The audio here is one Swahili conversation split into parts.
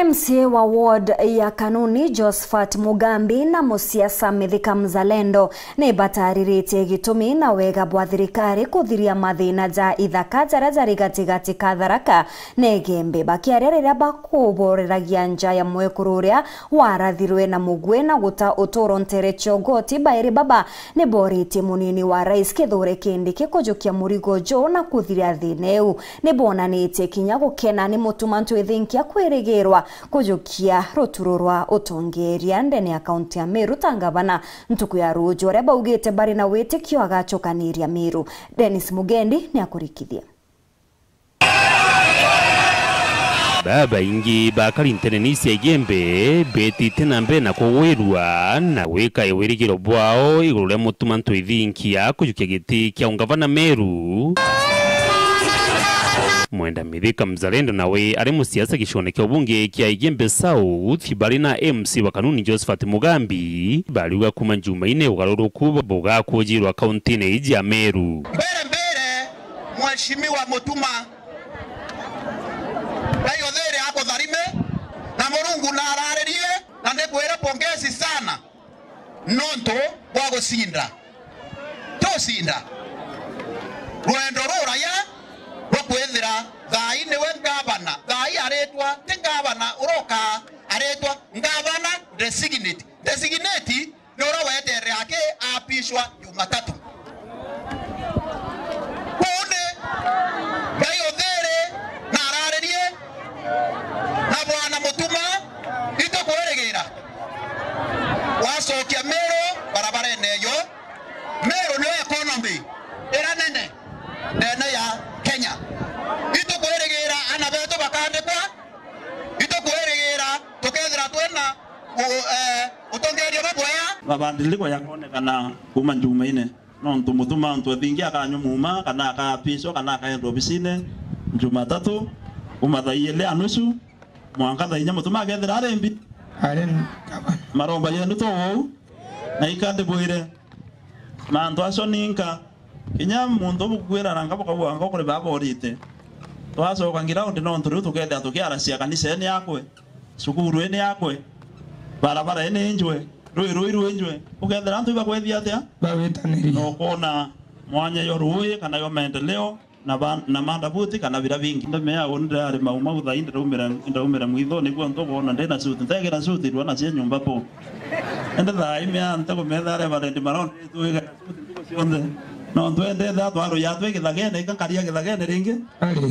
MCA wa ward ya Kanuni Josephat Mugambi na musiasa Mithika Mzalendo ni batariritie gitumi na wega bwa thirikari kuthiria mathina ja ithaka jaria jari gatigati ka Tharaka negembe bakiaria riria bakuboreragia nja ya mwekuru uria warathirwe na mugwe na guta utoro ntere Chogoti Bairi Baba ni boriti munini wa rais Kithure Kindiki kujukia murigo jo na kuthiria thineu ni bonanitie kinya gukena ni mutumantu ithinkia kwirigirwa kujukia ruturo rwa utongeria ndene ya kaunti ya Meru tangavana ntuku ya rujo reba ugite bari na witikio agachokaniria Meru. Dennis Mugendi ni akurikithia. Baba ingi bakari intenenisi ya Igembe beti tena mbe na kuwirwa na weka iwirigiro bwao igurure mutumantu ithinkia kujukia giti kia ungavana Meru. Mwenda Mithika Mzalendo nawe ari musiasa gishoneke ubunge kia Igembe South bari na MC wa Kanuni Josephat Mugambi bariuga kuma Jumaine ugaruruku boga kujirwa kaunti ne iji ya Meru. Mbere mheshimiwa Mutuma ayo there hapo Tharime na Murungu na ararerie na ndekwera pongezi sana nonto wa gusinda tosinda rwendo ruraya wakwethira thai niwe ngavana thai aretwa ti ngavana uroka aretwa ngavana designate nora wetere yake apishwa Jumatatu kune gayo there na ararerie na bwana Mutuma ito kweregera wasokia Meru barabara eneyo Meru ni economy era nene ya Kenya ito kweregera ana beto bakande kwa ito kweregera tokethera twena utongeria baboya babandiliko yakonekana kuma Jumaine nontu Mutuma ntu thingia akanyumuma kana akapisho kana akaenda obisine Jumatatu umathaile anusu mwanga thainya Mutuma agethera arembi maromba yenu to na ikande boire mantu acio ninka kinya muntu bukwira ranga bukabwanga kuri baborite twacoka ngiraundi nontu riu tuketha tukiaracia kanisa ene yakwe cukuru ene yakwe barabara ene njwe rui njwe ukethera antu ibakwethia atia bawitaniri no kona mwanya yo rui kana yo maendeleo na manda buti kana vira vingi ndemea ondra ari mauma uthainde ndaumira mwitho niguo ntubona ndena suti ntegera suti rwana cia nyumba po ende thai mea ntego methare barendi maron tuiga suti tuko cionde no twende tha twaro ya twege thagene ikankaria githagene ringi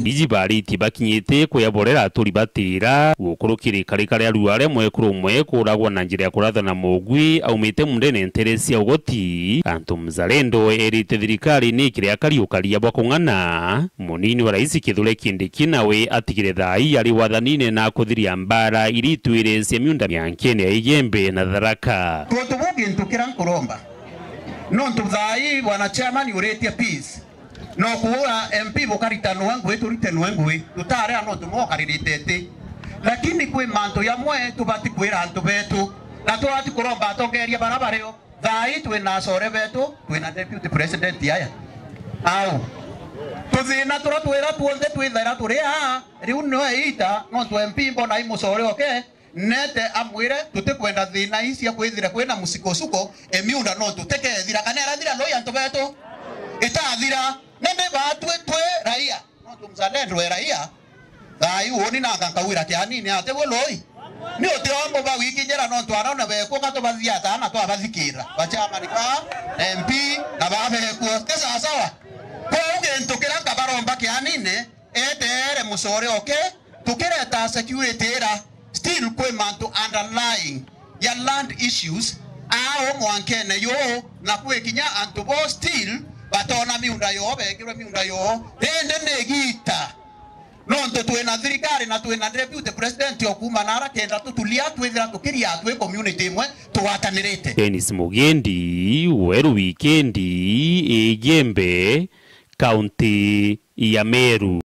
iji bari tibakinyite kuyaborera aturi batira gukurukiri karikare aruare mwekuru umwe kuragwa na njira ya kurathana mugwi aumite mundene nteresia ugoti antu Mzalendo erite thirikari ni kiria kariukaria bwa kung'ana munini wa rais Kithure Kindiki nawe atigire thai ari wathanine na kuthiria mbara iritwire cia miunda miankene ya Igembe na Tharaka tutubugi ntukira nkuromba nontu thai bwana chairman uretia peace no kuura MP bokaritano wangu eturitano wangu tutare ano tumokaririte lakini kwe manto ya mwe tubati kwira antu betu na tuati kuromba atongeria barabara yo thai twina core betu twina deputy president yaya au tuthina twira tuonde twithera turia riu no eita no tu MP mbona imucore okay nete amwire tutikwenda thina isia kwithira kwena musikosuko emiunda no tutekethira kanera thira no yanto beto itathira nende batwe raia no tumzalendo raia thai woni na kankawira kianini ate woloi ni otiombo ba wiki jera no twaraona beko kato bathiata na twabathikira bachama ni ka MP na babe ko kesa sawa ko ugento kiranga baromba kianine etere musore okay tukireta security era still kwe mantu underlying ya land issues ao mwankene yo na kwe kinya antu bo still batona miunda yo begirwe miunda yo ende negita nonto twena thirikari na twena deputy president okuma nara kenda tutulia twithira tukiria twe community imwe twatanirite. Dennis Mugendi weru wikendi Igembe kaunti ya Meru.